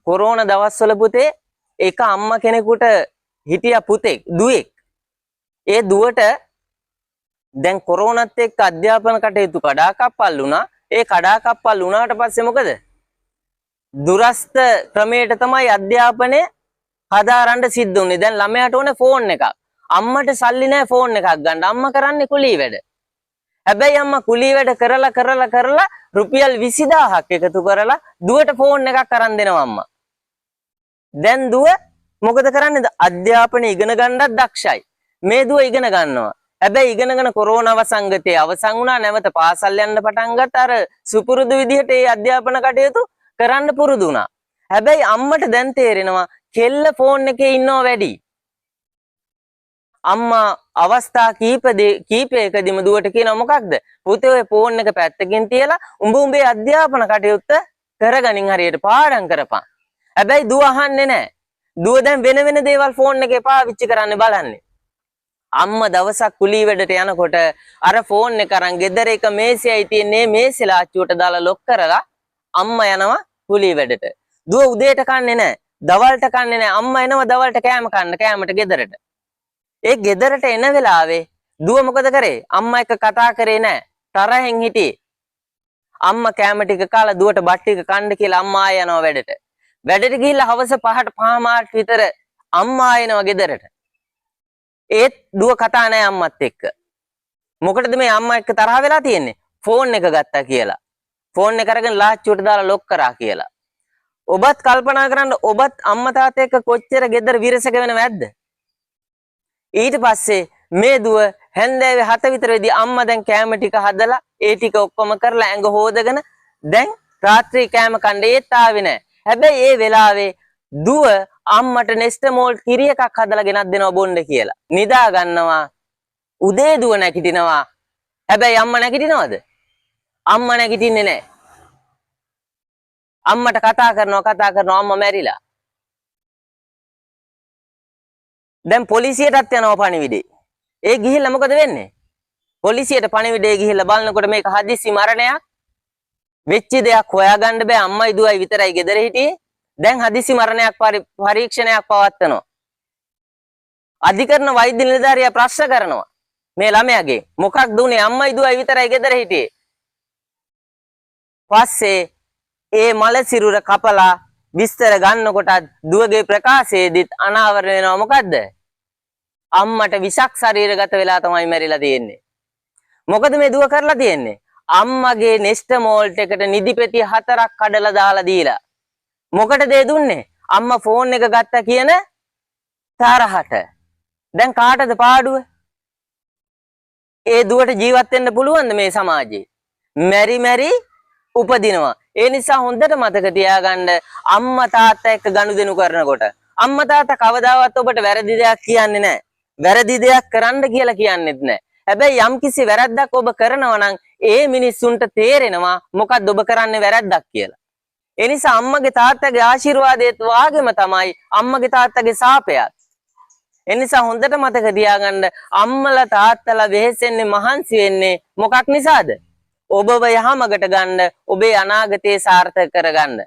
Corona දවස්වල පුතේ එක අම්මා කෙනෙකුට හිටියා පුතෙක් දුවෙක්. ඒ දුවට දැන් කොරෝනාත් එක්ක අධ්‍යාපන කටයුතු කඩාකප්පල් වුණා. ඒ කඩාකප්පල් වුණාට පස්සේ මොකද? දුරස්ත ක්‍රමයට තමයි අධ්‍යාපනය හදාරන්න සිද්ධ වුනේ. දැන් ළමයාට ඕනේ ෆෝන් එකක්. අම්මට සල්ලි නැහැ ෆෝන් එකක් ගන්න. අම්මා කරන්නේ කුලී වැඩ. හැබැයි අම්මා කුලී වැඩ කරලා රුපියල් 20000ක් එකතු කරලා දුවට ෆෝන් එකක් අරන් දෙනවා අම්මා. දැන් දුව මොකද කරන්නේ? අධ්‍යාපනය ඉගෙන ගන්නත් දක්ෂයි. මේ දුව ඉගෙන ගන්නවා. හැබැයි ඉගෙනගෙන කොරෝනා වසංගතයේ අවසන් වුණා. නැවත පාසල් යන්න පටන් ගත්තා. අර සුපුරුදු විදිහට මේ අධ්‍යාපන කටයුතු කරන්න පුරුදු වුණා. හැබැයි අම්මට දැන් තේරෙනවා කෙල්ල ෆෝන් එකේ ඉන්නව වැඩි. අම්මා අවස්ථා කීපයකදීම දුවට කියනවා මොකක්ද? පුතේ ඔය ෆෝන් එක පැත්තකින් තියලා උඹේ අධ්‍යාපන කටයුත්ත කරගනින් හරියට පාඩම් කරපන්. හැබැයි දුව අහන්නේ නැහැ. දුව දැන් වෙන දේවල් ෆෝන් එකේ පාවිච්චි කරන්න බලන්නේ. අම්මා දවසක් කුලී වැඩට යනකොට අර ෆෝන් එක අරන් ගෙදර එක මේසෙයි තියන්නේ මේසෙ ලාච්චුවට දාලා ලොක් කරලා අම්මා යනවා කුලී වැඩට. දුව උදේට කන්නේ නැහැ. දවල්ට කන්නේ නැහැ. අම්මා එනවා දවල්ට කෑම කන්න කෑමට ගෙදරට. ඒ ගෙදරට එන වෙලාවේ දුව මොකද කරේ? අම්මා එක්ක කතා කරේ නැහැ. තරහෙන් හිටියේ. අම්මා කෑම ටික කාලා දුවට බත් ටික කන්න කියලා අම්මා ආය යනවා වැඩට. වැඩට ගිහිල්ලා හවස 5ට 5:00 විතර අම්මා ආයනවා ගෙදරට. ඒත් දුව කතා නැහැ අම්මත් එක්ක. මොකටද මේ අම්මා එක්ක තරහ වෙලා තියෙන්නේ? ෆෝන් එක ගත්තා කියලා. ෆෝන් එක අරගෙන ලාච්චුවට දාලා ලොක් කරා කියලා. ඔබත් කල්පනා කරන්න ඔබත් අම්මා තාත්තා එක්ක කොච්චර ගෙදර විරසක වෙනවද? ඊට පස්සේ මේ දුව හැන්දෑවේ 7 විතර වෙදී අම්මා දැන් කෑම ටික හදලා ඒ ටික ඔක්කොම කරලා ඇඟ හොදගෙන දැන් රාත්‍රී කෑම කන්න ඒත් ආවේ නැහැ. හැබැයි ඒ වෙලාවේ දුව අම්මට නෙස්ටමෝල් කිරි එකක් හදලා ගෙනත් දෙනවා බොන්න කියලා. නිදා ගන්නවා. උදේ දුව නැගිටිනවා. හැබැයි අම්මා නැගිටිනවද? අම්මා නැගිටින්නේ නැහැ. අම්මට කතා කරනවා අම්මා මැරිලා. දැන් පොලිසියටත් යනවා පණිවිඩේ. ඒ ගිහිල්ලා මොකද වෙන්නේ? පොලිසියට පණිවිඩේ ගිහිල්ලා බලනකොට මේක හදිස්සි මරණයක්. වෙච්ච දෙයක් හොයාගන්න බෑ. අම්මයි දුවයි විතරයි ගෙදර හිටියේ. දැන් හදිස්සි මරණයක් පරීක්ෂණයක් පවත්වනවා. අධිකරණ වෛද්‍ය නිලධාරියා ප්‍රශ්න කරනවා. මේ ළමයාගේ මොකක්ද උනේ? අම්මයි දුවයි විතරයි ගෙදර හිටියේ. පස්සේ ඒ මල සිරුර කපලා විස්තර ගන්නකොට දුවගේ ප්‍රකාශයේදීත් අනාවරණ වෙනවා මොකද්ද? අම්මට විෂක් ශරීරගත වෙලා තමයි මැරිලා තියෙන්නේ. මොකද මේ දුව කරලා තියෙන්නේ? අම්මගේ නෙස්ටමෝල්ට් එකට නිදිපෙති 4ක් කඩලා දාලා දීලා. මොකටද ඒ දුන්නේ? අම්මා ෆෝන් එක ගත්තා කියන තරහට. දැන් කාටද පාඩුව? ඒ දුවට ජීවත් වෙන්න පුළුවන්ද මේ සමාජයේ? මෙරි උපදිනවා. ඒ නිසා හොඳට මතක තියාගන්න අම්මා තාත්තා එක්ක ගනුදෙනු කරනකොට අම්මා තාත්තා කවදාවත් ඔබට වැරදි දෙයක් කියන්නේ නැහැ. වැරදි දෙයක් කරන්න කියලා කියන්නේත් නැහැ. හැබැයි යම්කිසි වැරද්දක් ඔබ කරනවා නම් ඒ මිනිස්සුන්ට තේරෙනවා මොකක්ද ඔබ කරන්නේ වැරද්දක් කියලා. ඒ නිසා අම්මගේ තාත්තගේ ආශිර්වාදයත් වාගේම තමයි අම්මගේ තාත්තගේ සාපයත්. ඒ නිසා හොඳට මතක තියාගන්න අම්මලා තාත්තලා වෙහෙසෙන්නේ මහන්සි වෙන්නේ මොකක් නිසාද? ඔබව යහමගට ගන්න, ඔබේ අනාගතේ සාර්ථක කරගන්න.